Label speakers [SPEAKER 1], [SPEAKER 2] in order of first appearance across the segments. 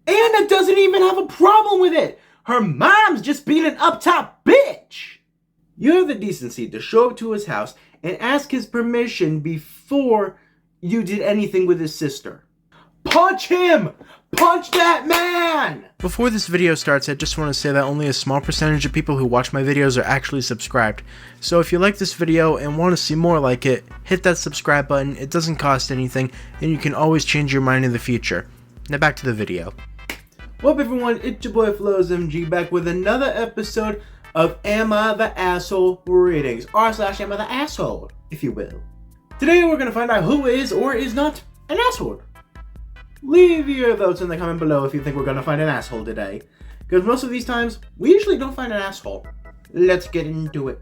[SPEAKER 1] Anna doesn't even have a problem with it. Her mom's just being an up-top bitch. You have the decency to show up to his house and ask his permission before you did anything with his sister. Punch him! Punch that man! Before this video starts, I just want to say that only a small percentage of people who watch my videos are actually subscribed. So if you like this video and want to see more like it, hit that subscribe button. It doesn't cost anything, and you can always change your mind in the future. Now back to the video. What up everyone, it's your boy Floz MG back with another episode of Am I the Asshole Readings, r/Am I the Asshole, if you will. Today we're going to find out who is or is not an asshole. Leave your votes in the comment below if you think we're going to find an asshole today, because most of these times, we usually don't find an asshole. Let's get into it.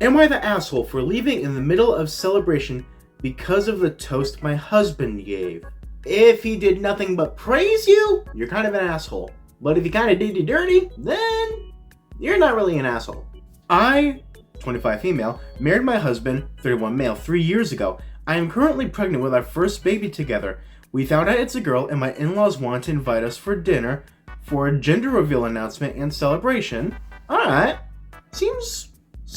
[SPEAKER 1] Am I the asshole for leaving in the middle of celebration because of the toast my husband gave? If he did nothing but praise you, you're kind of an asshole. But if he kind of did you dirty, then you're not really an asshole. I, 25 female, married my husband, 31 male, 3 years ago. I am currently pregnant with our first baby together. We found out it's a girl, and my in-laws want to invite us for dinner for a gender reveal announcement and celebration. Alright, seems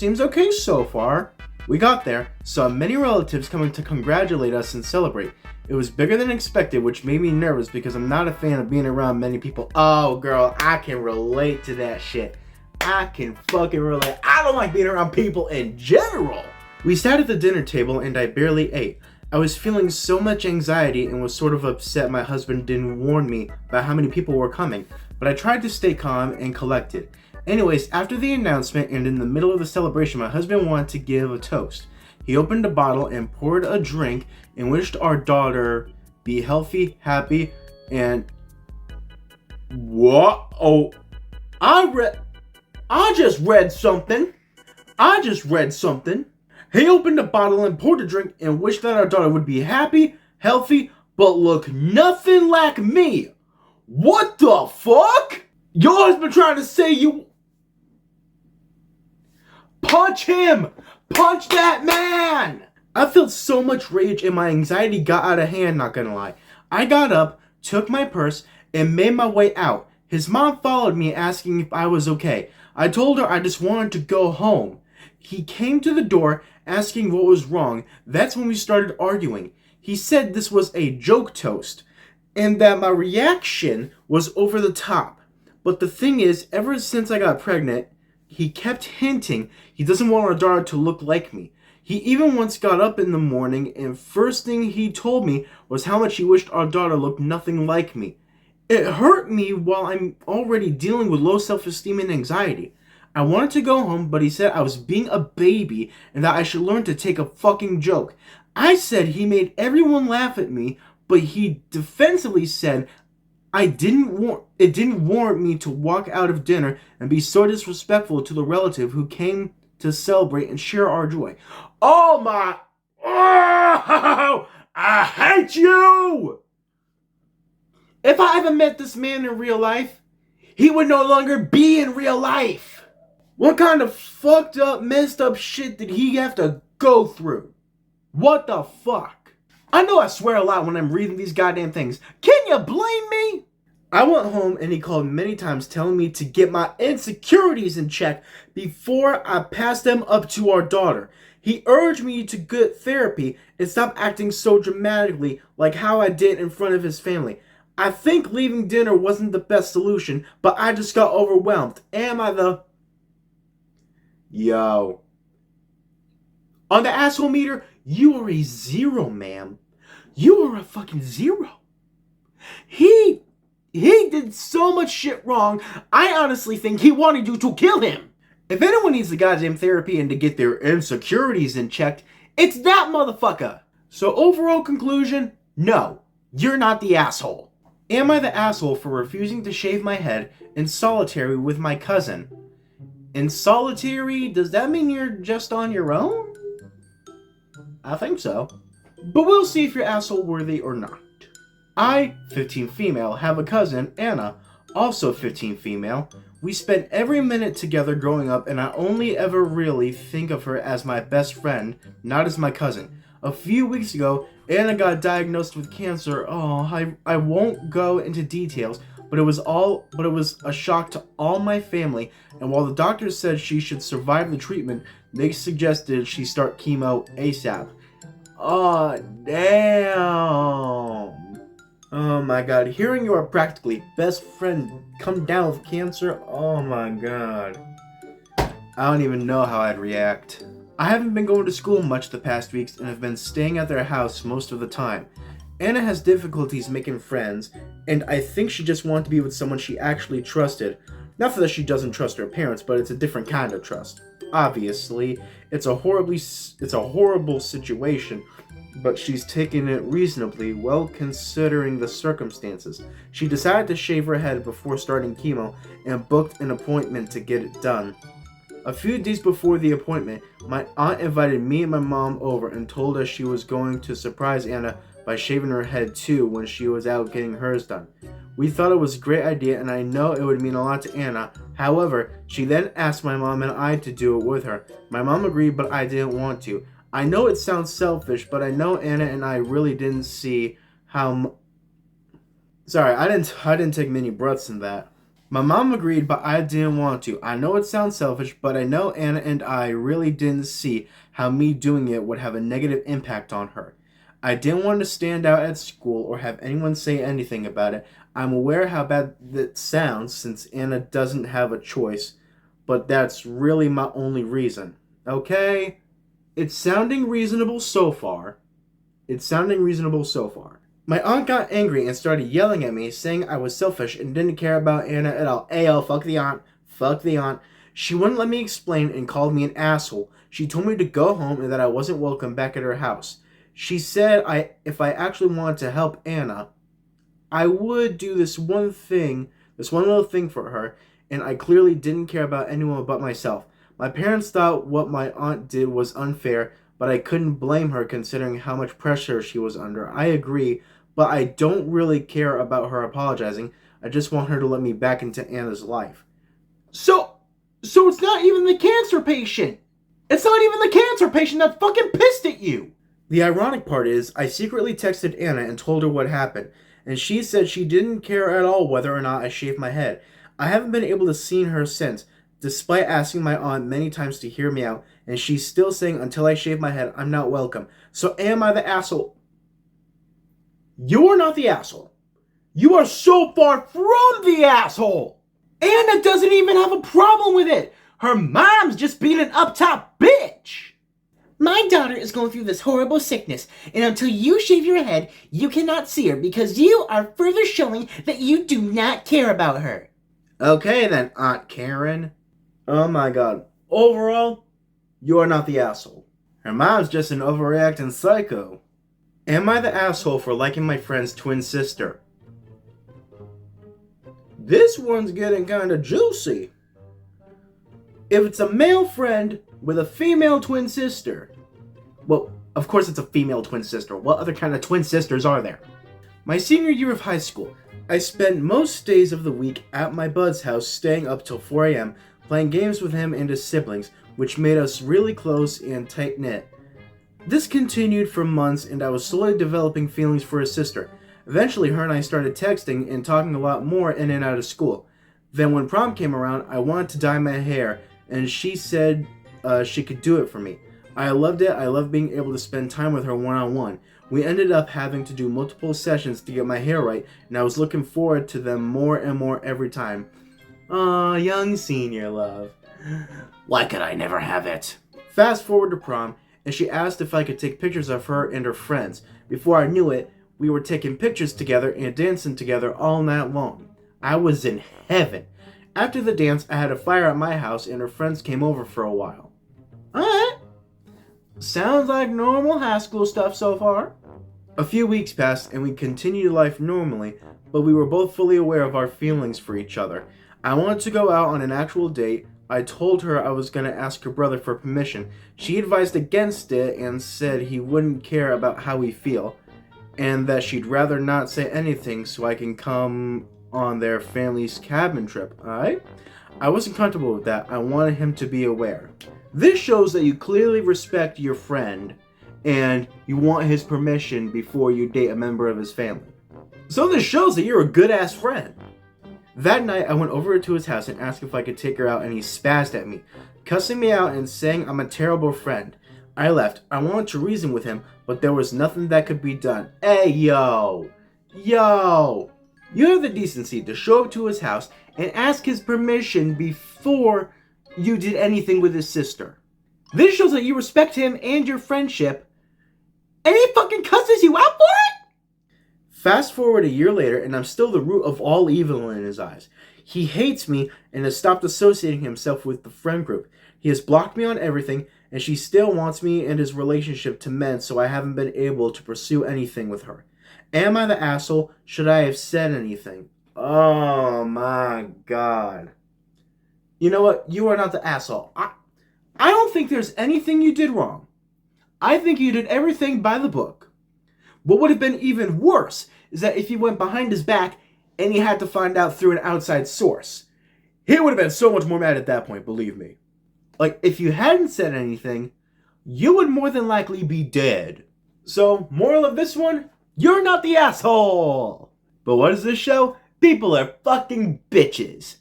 [SPEAKER 1] okay so far. We got there, saw many relatives coming to congratulate us and celebrate. It was bigger than expected, which made me nervous because I'm not a fan of being around many people. Oh girl, I can relate to that shit. I can fucking relate. I don't like being around people in general. We sat at the dinner table and I barely ate. I was feeling so much anxiety and was sort of upset my husband didn't warn me about how many people were coming, but I tried to stay calm and collected. Anyways, after the announcement and in the middle of the celebration, my husband wanted to give a toast. He opened a bottle and poured a drink and wished our daughter be healthy, happy, and... What? Oh, I just read something. He opened a bottle and poured a drink and wished that our daughter would be happy, healthy, but look nothing like me. What the fuck? Your husband trying to say you... Punch him! Punch that man! I felt so much rage and my anxiety got out of hand, not gonna lie. I got up, took my purse, and made my way out. His mom followed me asking if I was okay. I told her I just wanted to go home. He came to the door asking what was wrong. That's when we started arguing. He said this was a joke toast and that my reaction was over the top. But the thing is, ever since I got pregnant, he kept hinting he doesn't want our daughter to look like me. He even once got up in the morning and first thing he told me was how much he wished our daughter looked nothing like me. It hurt me while I'm already dealing with low self-esteem and anxiety. I wanted to go home, but he said I was being a baby and that I should learn to take a fucking joke. I said he made everyone laugh at me, but he defensively said it didn't warrant me to walk out of dinner and be so disrespectful to the relative who came to celebrate and share our joy. Oh my... Oh, I hate you! If I ever met this man in real life, he would no longer be in real life. What kind of fucked up, messed up shit did he have to go through? What the fuck? I know I swear a lot when I'm reading these goddamn things. Can you blame me? I went home and he called many times telling me to get my insecurities in check before I passed them up to our daughter. He urged me to get therapy and stop acting so dramatically like how I did in front of his family. I think leaving dinner wasn't the best solution, but I just got overwhelmed. Am I the... Yo. On the asshole meter, you are a 0, ma'am. You are a fucking 0. He did so much shit wrong, I honestly think he wanted you to kill him. If anyone needs the goddamn therapy and to get their insecurities in check, it's that motherfucker. So overall conclusion, no, you're not the asshole. Am I the asshole for refusing to shave my head in solitary with my cousin? In solitary, does that mean you're just on your own? I think so. But we'll see if you're asshole worthy or not. I, 15 female, have a cousin, Anna, also 15 female. We spent every minute together growing up and I only ever really think of her as my best friend, not as my cousin. A few weeks ago, Anna got diagnosed with cancer. Oh, I won't go into details, but it was a shock to all my family, and while the doctors said she should survive the treatment, they suggested she start chemo ASAP. Oh, damn. Oh my god, hearing your practically best friend come down with cancer, oh my god. I don't even know how I'd react. I haven't been going to school much the past weeks and have been staying at their house most of the time. Anna has difficulties making friends, and I think she just wanted to be with someone she actually trusted. Not that she doesn't trust her parents, but it's a different kind of trust. Obviously, it's a horrible situation, but she's taken it reasonably well considering the circumstances. She decided to shave her head before starting chemo and booked an appointment to get it done. A few days before the appointment, my aunt invited me and my mom over and told us she was going to surprise Anna by shaving her head too when she was out getting hers done. We thought it was a great idea and I know it would mean a lot to Anna. However, she then asked my mom and I to do it with her. My mom agreed, but I didn't want to. I know it sounds selfish, but I know Anna and I really didn't see how Sorry, I didn't take many breaths in that. My mom agreed, but I didn't want to. I know it sounds selfish, but I know Anna and I really didn't see how me doing it would have a negative impact on her. I didn't want to stand out at school or have anyone say anything about it. I'm aware how bad that sounds since Anna doesn't have a choice, but that's really my only reason. Okay? It's sounding reasonable so far. My aunt got angry and started yelling at me, saying I was selfish and didn't care about Anna at all. Ayo, fuck the aunt. Fuck the aunt. She wouldn't let me explain and called me an asshole. She told me to go home and that I wasn't welcome back at her house. She said if I actually wanted to help Anna, I would do this one little thing for her, and I clearly didn't care about anyone but myself. My parents thought what my aunt did was unfair, but I couldn't blame her considering how much pressure she was under. I agree, but I don't really care about her apologizing. I just want her to let me back into Anna's life. So it's not even the cancer patient! It's not even the cancer patient that fucking pissed at you! The ironic part is, I secretly texted Anna and told her what happened, and she said she didn't care at all whether or not I shaved my head. I haven't been able to see her since, despite asking my aunt many times to hear me out, and she's still saying until I shave my head, I'm not welcome. So am I the asshole? You are not the asshole. You are so far from the asshole. Anna doesn't even have a problem with it. Her mom's just being an up-top bitch. My daughter is going through this horrible sickness, and until you shave your head, you cannot see her because you are further showing that you do not care about her. Okay then, Aunt Karen. Oh my god. Overall, you are not the asshole. Her mom's just an overreacting psycho. Am I the asshole for liking my friend's twin sister? This one's getting kinda juicy. If it's a male friend with a female twin sister. Well, of course it's a female twin sister. What other kind of twin sisters are there? My senior year of high school, I spent most days of the week at my bud's house staying up till 4 a.m. playing games with him and his siblings, which made us really close and tight-knit. This continued for months and I was slowly developing feelings for his sister. Eventually her and I started texting and talking a lot more in and out of school. Then when prom came around, I wanted to dye my hair and she said she could do it for me. I loved it. I loved being able to spend time with her one-on-one. We ended up having to do multiple sessions to get my hair right, and I was looking forward to them more and more every time. Aw, young senior love. Why could I never have it? Fast forward to prom, and she asked if I could take pictures of her and her friends. Before I knew it, we were taking pictures together and dancing together all night long. I was in heaven. After the dance, I had a fire at my house and her friends came over for a while. Alright. Sounds like normal high school stuff so far. A few weeks passed and we continued life normally, but we were both fully aware of our feelings for each other. I wanted to go out on an actual date. I told her I was going to ask her brother for permission. She advised against it and said he wouldn't care about how we feel, and that she'd rather not say anything so I can come on their family's cabin trip, alright? I wasn't comfortable with that. I wanted him to be aware. This shows that you clearly respect your friend and you want his permission before you date a member of his family. So this shows that you're a good-ass friend. That night, I went over to his house and asked if I could take her out, and he spazzed at me, cussing me out and saying I'm a terrible friend. I left. I wanted to reason with him, but there was nothing that could be done. Hey, yo! Yo! You have the decency to show up to his house and ask his permission before you did anything with his sister. This shows that you respect him and your friendship, and he fucking cusses you out for it? Fast forward a year later, and I'm still the root of all evil in his eyes. He hates me and has stopped associating himself with the friend group. He has blocked me on everything, and she still wants me and his relationship to mend, so I haven't been able to pursue anything with her. Am I the asshole? Should I have said anything? Oh my god. You know what? You are not the asshole. I don't think there's anything you did wrong. I think you did everything by the book. What would have been even worse is that if you went behind his back and he had to find out through an outside source. He would have been so much more mad at that point, believe me. Like, if you hadn't said anything, you would more than likely be dead. So, moral of this one, you're not the asshole! But what is this show? People are fucking bitches.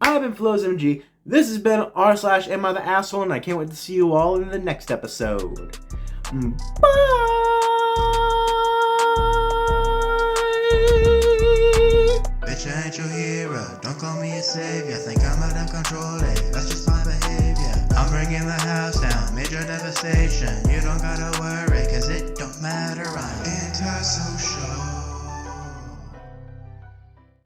[SPEAKER 1] I've been Floz MG. This has been r/Am I the Asshole, and I can't wait to see you all in the next episode. Bye!
[SPEAKER 2] Bitch, I ain't your hero, don't call me a savior. Think I'm out of control, that's just my behavior. I'm bringing the house down, major devastation. You don't gotta worry, cause it don't matter, I'm antisocial.